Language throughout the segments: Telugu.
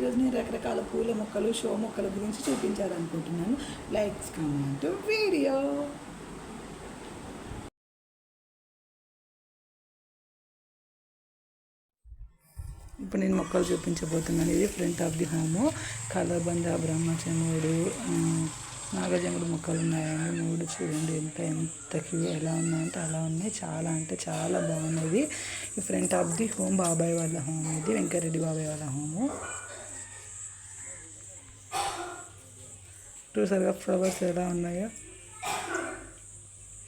ఈరోజు నేను రకరకాల పూల మొక్కలు షో మొక్కల గురించి చూపించాలనుకుంటున్నాను. Likes comment video. ఇప్పుడు నేను మొక్కలు చూపించబోతున్నాను. ఇది ఫ్రంట్ ఆఫ్ ది హోము. కలబంద, బ్రహ్మచముడు, నాగజముడు మొక్కలు ఉన్నాయండి. 3 చూడండి ఎంత క్యూ ఎలా ఉన్నాయంటే అలా ఉన్నాయి. చాలా అంటే చాలా బాగున్నది. ఈ ఫ్రంట్ ఆఫ్ ది హోమ్ బాబాయ్ వాళ్ళ హోమ్. ఇది వెంకరెడ్డి బాబాయ్ వాళ్ళ హోము. చూసారుగా ఫ్లవర్స్ ఎలా ఉన్నాయో.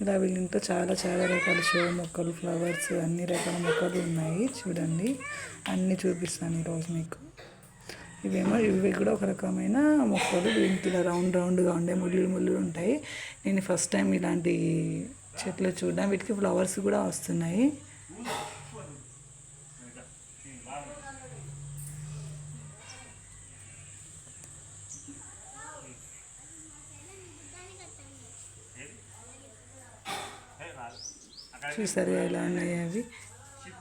ఇలా వీళ్ళంతా చాలా రకాల షో మొక్కలు, ఫ్లవర్స్, అన్ని రకాల మొక్కలు ఉన్నాయి. చూడండి, అన్నీ చూపిస్తాను ఈరోజు మీకు. ఇవి కూడా ఒక రకమైన మొక్కలు. వీటికి ఇలా రౌండ్గా ఉండే ముళ్ళు ఉంటాయి. నేను ఫస్ట్ టైం ఇలాంటి చెట్లు చూడడం. వీటికి ఫ్లవర్స్ కూడా వస్తున్నాయి. చూసారు ఎలా ఉన్నాయి అవి.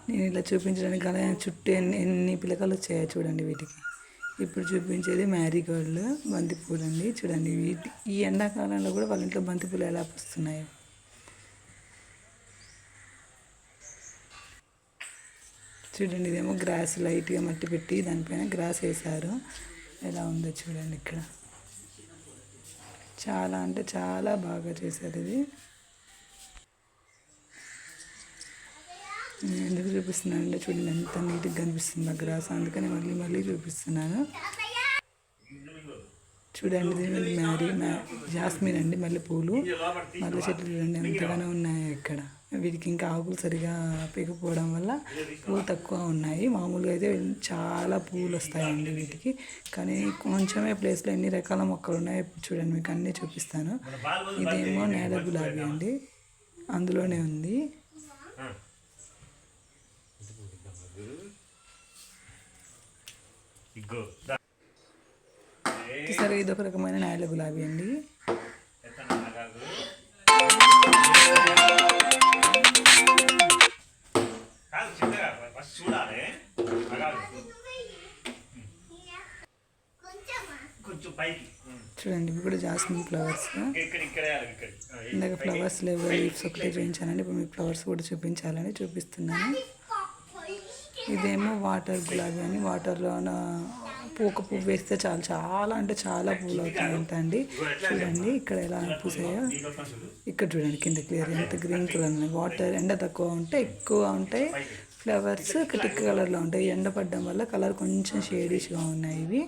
నేను ఇలా చూపించడానికి అలా చుట్టూ ఎన్ని పిలకలు వచ్చాయో చూడండి వీటికి. ఇప్పుడు చూపించేది మ్యారీగోల్డ్ బంతిపూలు అండి. చూడండి ఈ ఎండాకాలంలో కూడా వాళ్ళ ఇంట్లో బంతిపూలు ఎలా వస్తున్నాయో. చూడండి, ఇదేమో గ్రాస్ లైట్గా మట్టి పెట్టి దానిపైన గ్రాస్ వేశారు. ఎలా ఉందో చూడండి. ఇక్కడ చాలా అంటే చాలా బాగా చేశారు. ఇది ఎందుకు చూపిస్తున్నాను అంటే చూడండి ఎంత నీట్గా కనిపిస్తుంది ఆ గ్రాస్. అందుకని మళ్ళీ చూపిస్తున్నాను. చూడండి, ఇది జాస్మిన్ అండి. మల్లెపూలు, మల్లె చెట్లు చూడండి ఎంతగానో ఉన్నాయి ఇక్కడ. వీటికి ఇంకా ఆకులు సరిగా పెరిగిపోవడం వల్ల పూలు తక్కువ ఉన్నాయి. మామూలుగా అయితే చాలా పూలు వస్తాయండి వీటికి. కానీ కొంచెమే ప్లేస్లో ఎన్ని రకాల మొక్కలు ఉన్నాయో చూడండి, మీకు అన్నీ చూపిస్తాను. ఇదేమో నేల గులాబీ అండి, అందులోనే ఉంది. సరే, ఇదొక రకమైన నేల గులాబీ అండి. చూడండి, ఇవి కూడా జాస్మిన్ ఫ్లవర్స్. ఇందాక ఫ్లవర్స్ లేవు, లీవ్స్ ఒకటే చూపించానండి. ఇప్పుడు మీకు ఫ్లవర్స్ కూడా చూపించాలని చూపిస్తున్నాను. ఇదేమో వాటర్ గులాబీ అని. వాటర్లో ఒక పువ్వు వేస్తే చాలా అంటే చాలా పూలు అవుతాయంట అండి. చూడండి ఇక్కడ ఎలా పూసాయో. ఇక్కడ చూడండి కింద క్లియర్ ఎంత గ్రీన్ కలర్ ఉన్నాయి. వాటర్ ఎండ తక్కువ ఉంటే ఎక్కువ ఉంటాయి. ఫ్లవర్స్ టిక్ కలర్లో ఉంటాయి. ఎండ పడడం వల్ల కలర్ కొంచెం షేడిష్గా ఉన్నాయి ఇవి.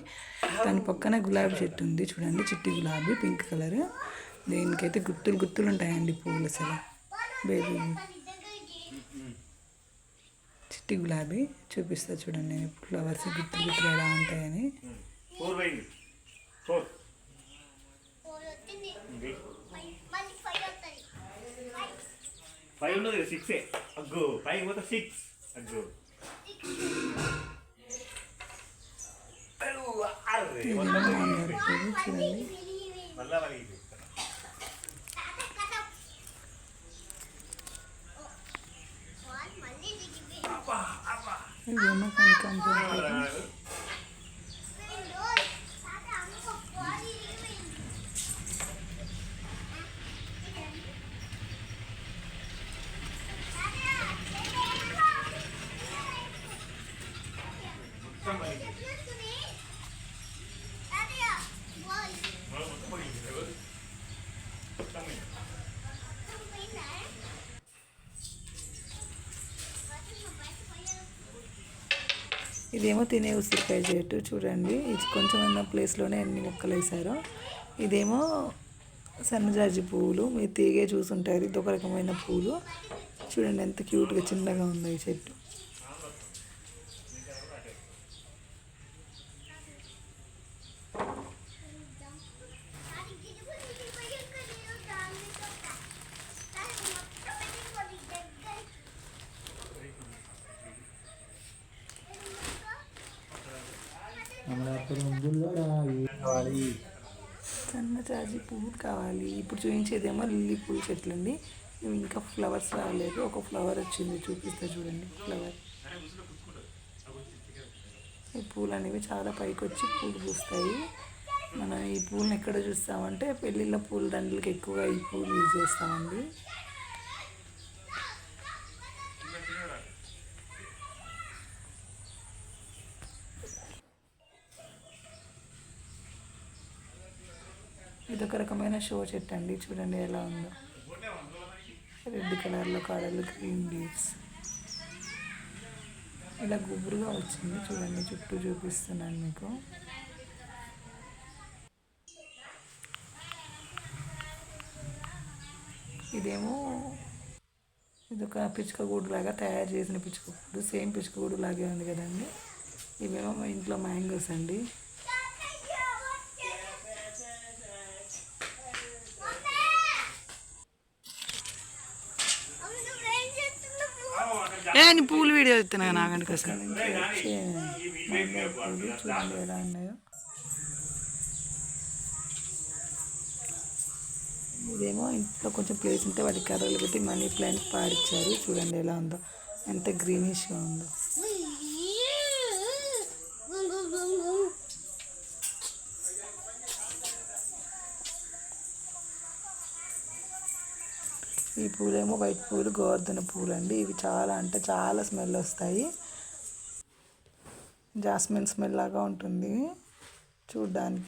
దాని పక్కన గులాబీ చెట్టు ఉంది చూడండి, చిట్టి గులాబీ పింక్ కలర్. దీనికైతే గుత్తులు ఉంటాయండి పువ్వులు. అసలు బేబీ చిట్టి గులాబీ చూపిస్తా చూడండి. ఫ్లవర్స్ గుత్తులు ఎలా ఉంటాయని. చూడండి, ఇదేమో కనకాంబరం. ఇదేమో తినే ఉసిరికాయ చెట్టు. చూడండి, ఇది కొంచెం ఉన్న ప్లేస్లోనే ఎన్ని మొక్కలు వేసారో. ఇదేమో సన్నజాజి పువ్వులు. మీరు తీగే చూసుంటారు. ఇది ఒక రకమైన పూలు. చూడండి ఎంత క్యూట్గా చిన్నగా ఉంది ఈ చెట్టు. సన్నజాజి పువ్వు కావాలి. ఇప్పుడు చూపించేదేమో లిల్లీ పూల చెట్లు అండి. ఇవి ఇంకా ఫ్లవర్స్ రాలేదు. ఒక ఫ్లవర్ వచ్చింది, చూపిస్తా చూడండి. ఫ్లవర్ ఈ పూలు అనేవి చాలా పైకి వచ్చి పూలు పూస్తాయి. మనం ఈ పూలను ఎక్కడ చూస్తామంటే పెళ్ళిళ్ళ పూల దండలకి ఎక్కువగా ఈ పూలు యూజ్ చేస్తామండి. ఇదొక రకమైన షో చెట్టు అండి, చూడండి ఎలా ఉందో. రెడ్ కలర్లో కాడలు, గ్రీన్ లీవ్స్, ఇలా గుబురుగా వచ్చింది. చూడండి చుట్టూ చూపిస్తున్నాను మీకు. ఇదేమో ఇదొక పిచ్చుకగూడు లాగా తయారు చేసిన పిచ్చుకగూడు, సేమ్ పిచ్చుకగూడు లాగే ఉంది కదండి. ఇవేమో మా ఇంట్లో మ్యాంగోస్ అండి. నేను పూలు వీడియో ఎత్తున్నా నాగండి కోసం. పూలు చూడండి ఎలా ఉన్నాయో. ఇదేమో ఇంట్లో కొంచెం ప్లేస్ ఉంటే వాటికి కర్రలు పెట్టి మనీ ప్లాంట్ పాడిచ్చారు. చూడండి ఎలా ఉందో, ఎంత గ్రీనిష్గా ఉందో. ఈ పూలేమో వైట్ పూలు, గోవర్ధన పూలు అండి. ఇవి చాలా అంటే చాలా స్మెల్ వస్తాయి. జాస్మిన్ స్మెల్ లాగా ఉంటుంది చూడ్డానికి.